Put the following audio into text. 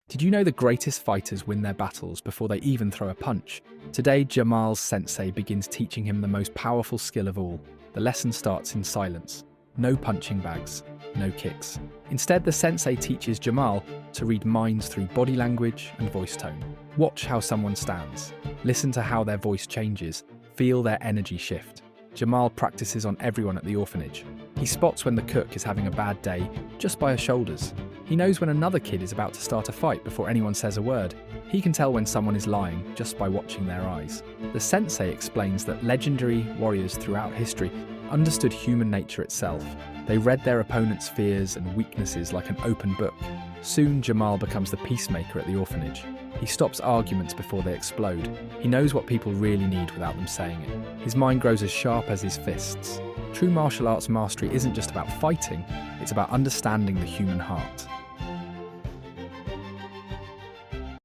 Did you know the greatest fighters win their battles before they even throw a punch? Today, Jamal's sensei begins teaching him the most powerful skill of all. The lesson starts in silence. No punching bags, no kicks. Instead, the sensei teaches Jamal to read minds through body language and voice tone. Watch how someone stands. Listen to how their voice changes. Feel their energy shift. Jamal practices on everyone at the orphanage. He spots when the cook is having a bad day just by her shoulders. He knows when another kid is about to start a fight before anyone says a word. He can tell when someone is lying just by watching their eyes. The sensei explains that legendary warriors throughout history understood human nature itself. They read their opponent's fears and weaknesses like an open book. Soon, Jamal becomes the peacemaker at the orphanage. He stops arguments before they explode. He knows what people really need without them saying it. His mind grows as sharp as his fists. True martial arts mastery isn't just about fighting, it's about understanding the human heart.